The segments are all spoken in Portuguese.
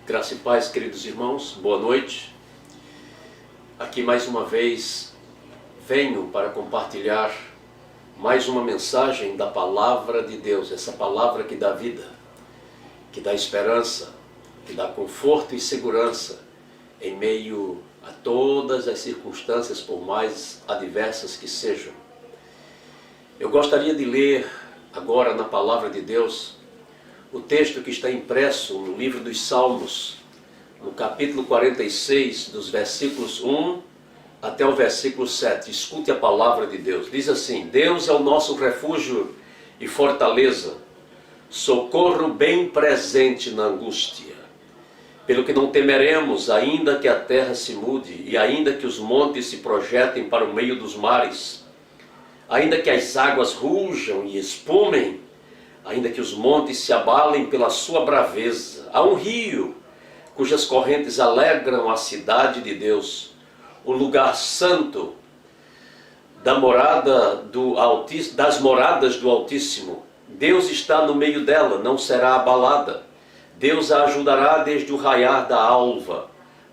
Graça e paz, queridos irmãos, boa noite. Aqui mais uma vez venho para compartilhar mais uma mensagem da Palavra de Deus, essa palavra que dá vida, que dá esperança, que dá conforto e segurança em meio a todas as circunstâncias, por mais adversas que sejam. Eu gostaria de ler agora na Palavra de Deus o texto que está impresso no livro dos Salmos, no capítulo 46, dos versículos 1 até o versículo 7. Escute a palavra de Deus. Diz assim: Deus é o nosso refúgio e fortaleza, socorro bem presente na angústia. Pelo que não temeremos, ainda que a terra se mude, e ainda que os montes se projetem para o meio dos mares, ainda que as águas rujam e espumem, ainda que os montes se abalem pela sua braveza. Há um rio cujas correntes alegram a cidade de Deus, o lugar santo das moradas do Altíssimo. Deus está no meio dela, não será abalada. Deus a ajudará desde o raiar da alva.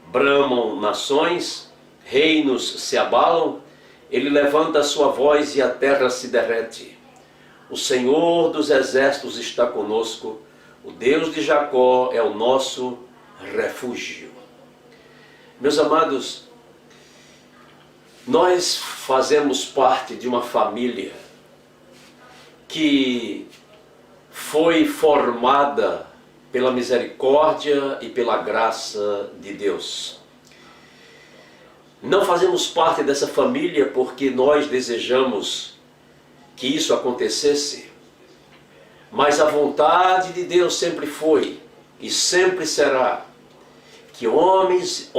Bramam nações, reinos se abalam, ele levanta a sua voz e a terra se derrete. O Senhor dos exércitos está conosco, o Deus de Jacó é o nosso refúgio. Meus amados, nós fazemos parte de uma família que foi formada pela misericórdia e pela graça de Deus. Não fazemos parte dessa família porque nós desejamos que isso acontecesse, mas a vontade de Deus sempre foi e sempre será que homens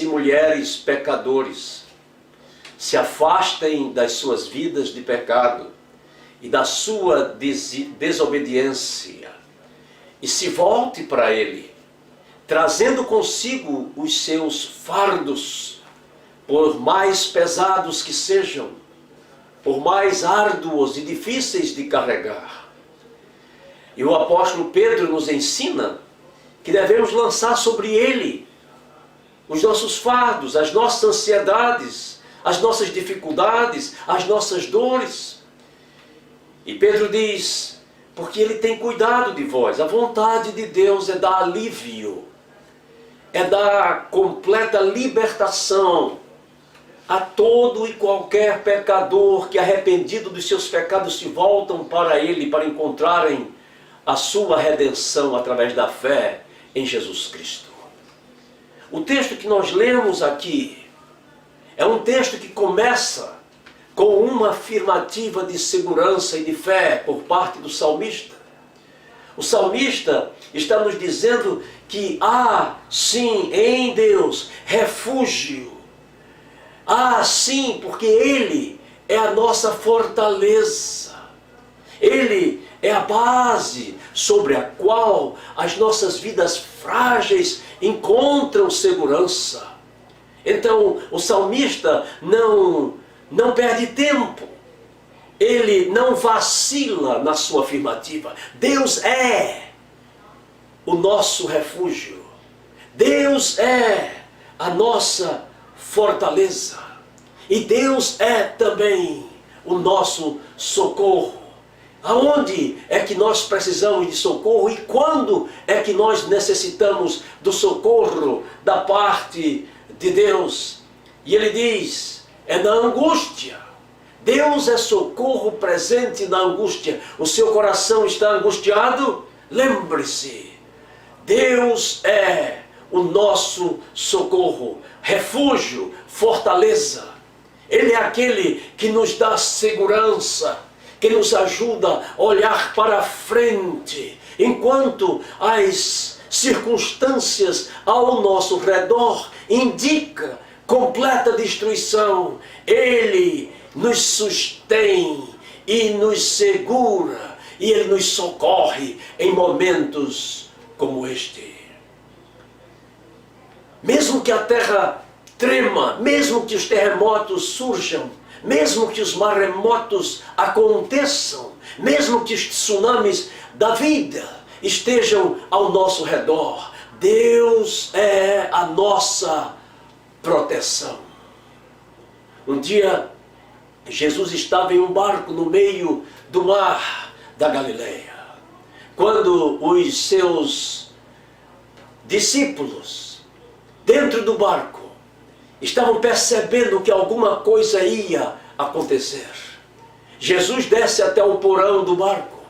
e mulheres pecadores se afastem das suas vidas de pecado e da sua desobediência e se volte para Ele, trazendo consigo os seus fardos, por mais pesados que sejam, por mais árduos e difíceis de carregar. E o apóstolo Pedro nos ensina que devemos lançar sobre Ele os nossos fardos, as nossas ansiedades, as nossas dificuldades, as nossas dores. E Pedro diz: porque Ele tem cuidado de vós. A vontade de Deus é dar alívio, é dar completa libertação a todo e qualquer pecador que, arrependido dos seus pecados, se voltam para Ele para encontrarem a sua redenção através da fé em Jesus Cristo. O texto que nós lemos aqui é um texto que começa com uma afirmativa de segurança e de fé por parte do salmista. O salmista está nos dizendo que há sim em Deus refúgio. Ah, sim, porque Ele é a nossa fortaleza. Ele é a base sobre a qual as nossas vidas frágeis encontram segurança. Então, o salmista não perde tempo. Ele não vacila na sua afirmativa. Deus é o nosso refúgio. Deus é a nossa fortaleza. E Deus é também o nosso socorro. Aonde é que nós precisamos de socorro e quando é que nós necessitamos do socorro da parte de Deus? E ele diz: é na angústia. Deus é socorro presente na angústia. O seu coração está angustiado? Lembre-se, Deus é o nosso socorro, refúgio, fortaleza. Ele é aquele que nos dá segurança, que nos ajuda a olhar para frente, enquanto as circunstâncias ao nosso redor indicam completa destruição. Ele nos sustém e nos segura, e Ele nos socorre em momentos como este. Mesmo que a terra trema, mesmo que os terremotos surjam, mesmo que os maremotos aconteçam, mesmo que os tsunamis da vida estejam ao nosso redor, Deus é a nossa proteção. Um dia, Jesus estava em um barco no meio do mar da Galileia, quando os seus discípulos, dentro do barco, estavam percebendo que alguma coisa ia acontecer. Jesus desce até o porão do barco,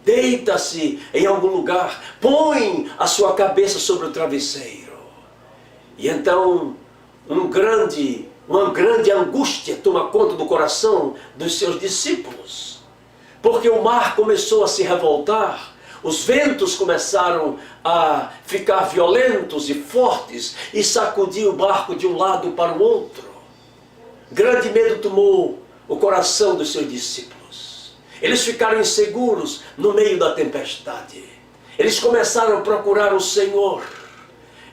deita-se em algum lugar, põe a sua cabeça sobre o travesseiro. E então uma grande angústia toma conta do coração dos seus discípulos, porque o mar começou a se revoltar, os ventos começaram a ficar violentos e fortes e sacudir o barco de um lado para o outro. Grande medo tomou o coração dos seus discípulos. Eles ficaram inseguros no meio da tempestade. Eles começaram a procurar o Senhor,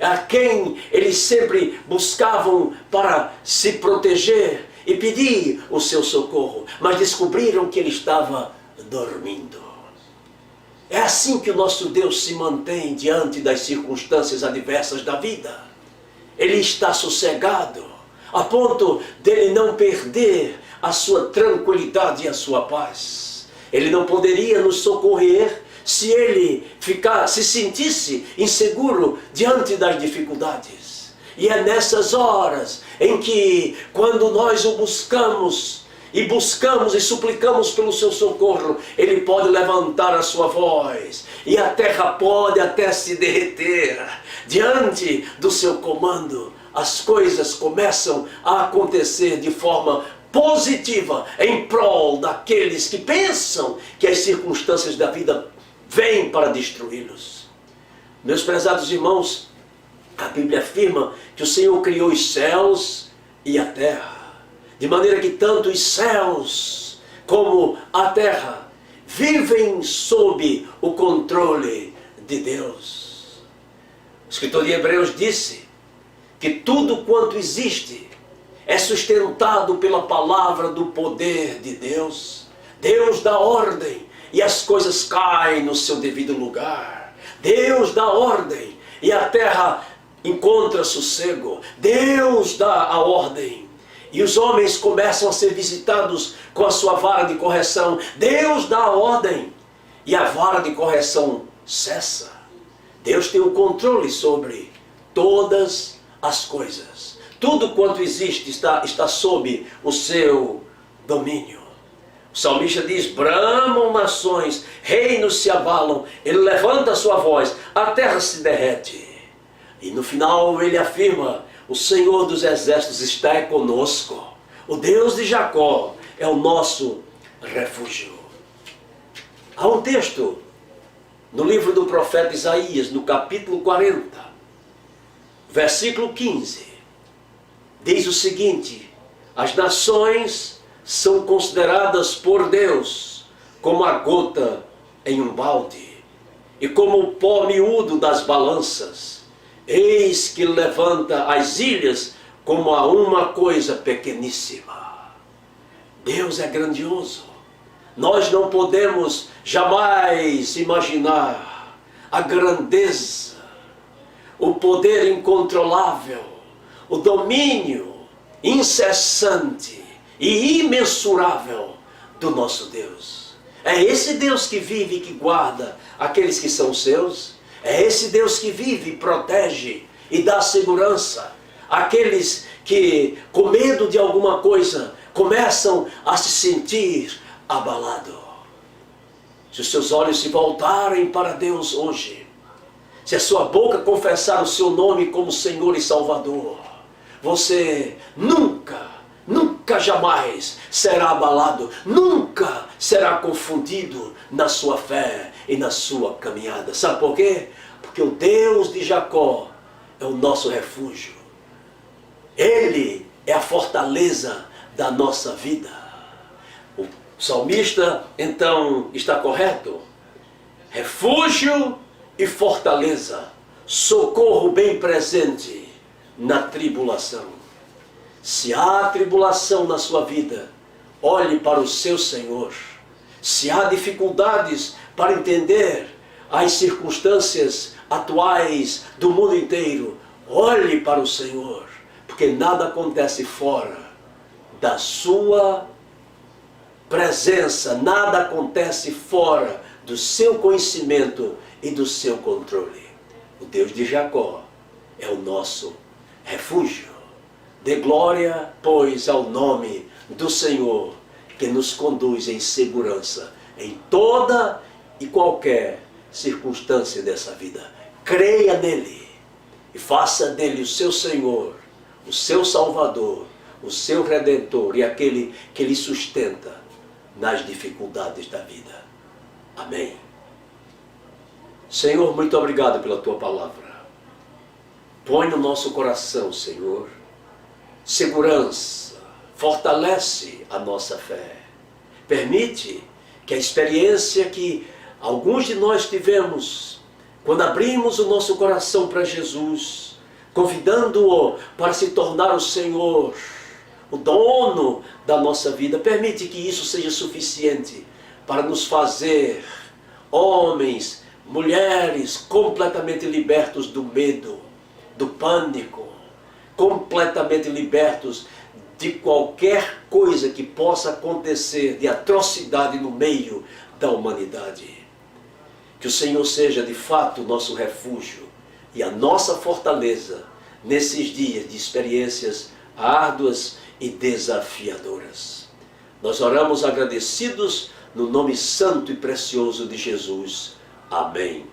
a quem eles sempre buscavam para se proteger e pedir o seu socorro, mas descobriram que ele estava dormindo. É assim que o nosso Deus se mantém diante das circunstâncias adversas da vida. Ele está sossegado, a ponto dele não perder a sua tranquilidade e a sua paz. Ele não poderia nos socorrer se ele se sentisse inseguro diante das dificuldades. E é nessas horas em que, quando nós o buscamos e suplicamos pelo seu socorro, ele pode levantar a sua voz e a terra pode até se derreter diante do seu comando. As coisas começam a acontecer de forma positiva em prol daqueles que pensam que as circunstâncias da vida vêm para destruí-los. Meus prezados irmãos, a Bíblia afirma que o Senhor criou os céus e a terra, de maneira que tanto os céus como a terra vivem sob o controle de Deus. O escritor de Hebreus disse que tudo quanto existe é sustentado pela palavra do poder de Deus. Deus dá ordem e as coisas caem no seu devido lugar. Deus dá ordem e a terra encontra sossego. Deus dá a ordem e os homens começam a ser visitados com a sua vara de correção. Deus dá a ordem e a vara de correção cessa. Deus tem o controle sobre todas as coisas. Tudo quanto existe está sob o seu domínio. O salmista diz: bramam nações, reinos se abalam, ele levanta a sua voz, a terra se derrete. E no final ele afirma: o Senhor dos exércitos está conosco. O Deus de Jacó é o nosso refúgio. Há um texto no livro do profeta Isaías, no capítulo 40, versículo 15. Diz o seguinte: as nações são consideradas por Deus como a gota em um balde e como o pó miúdo das balanças. Eis que levanta as ilhas como a uma coisa pequeníssima. Deus é grandioso. Nós não podemos jamais imaginar a grandeza, o poder incontrolável, o domínio incessante e imensurável do nosso Deus. É esse Deus que vive e que guarda aqueles que são seus. É esse Deus que vive, protege e dá segurança àqueles que, com medo de alguma coisa, começam a se sentir abalados. Se os seus olhos se voltarem para Deus hoje, se a sua boca confessar o seu nome como Senhor e Salvador, você nunca jamais será abalado, nunca será confundido na sua fé e na sua caminhada. Sabe por quê? Porque o Deus de Jacó é o nosso refúgio. Ele é a fortaleza da nossa vida. O salmista, então, está correto? Refúgio e fortaleza, socorro bem presente na tribulação. Se há tribulação na sua vida, olhe para o seu Senhor. Se há dificuldades para entender as circunstâncias atuais do mundo inteiro, olhe para o Senhor, porque nada acontece fora da sua presença, nada acontece fora do seu conhecimento e do seu controle. O Deus de Jacó é o nosso refúgio. Dê glória, pois, ao nome do Senhor, que nos conduz em segurança em toda e qualquer circunstância dessa vida. Creia nele e faça dele o seu Senhor, o seu Salvador, o seu Redentor e aquele que lhe sustenta nas dificuldades da vida. Amém. Senhor, muito obrigado pela tua palavra. Põe no nosso coração, Senhor, segurança, fortalece a nossa fé. Permite que a experiência que alguns de nós tivemos, quando abrimos o nosso coração para Jesus, convidando-o para se tornar o Senhor, o dono da nossa vida, permite que isso seja suficiente para nos fazer homens, mulheres completamente libertos do medo, do pânico, completamente libertos de qualquer coisa que possa acontecer de atrocidade no meio da humanidade. Que o Senhor seja de fato o nosso refúgio e a nossa fortaleza nesses dias de experiências árduas e desafiadoras. Nós oramos agradecidos no nome santo e precioso de Jesus. Amém.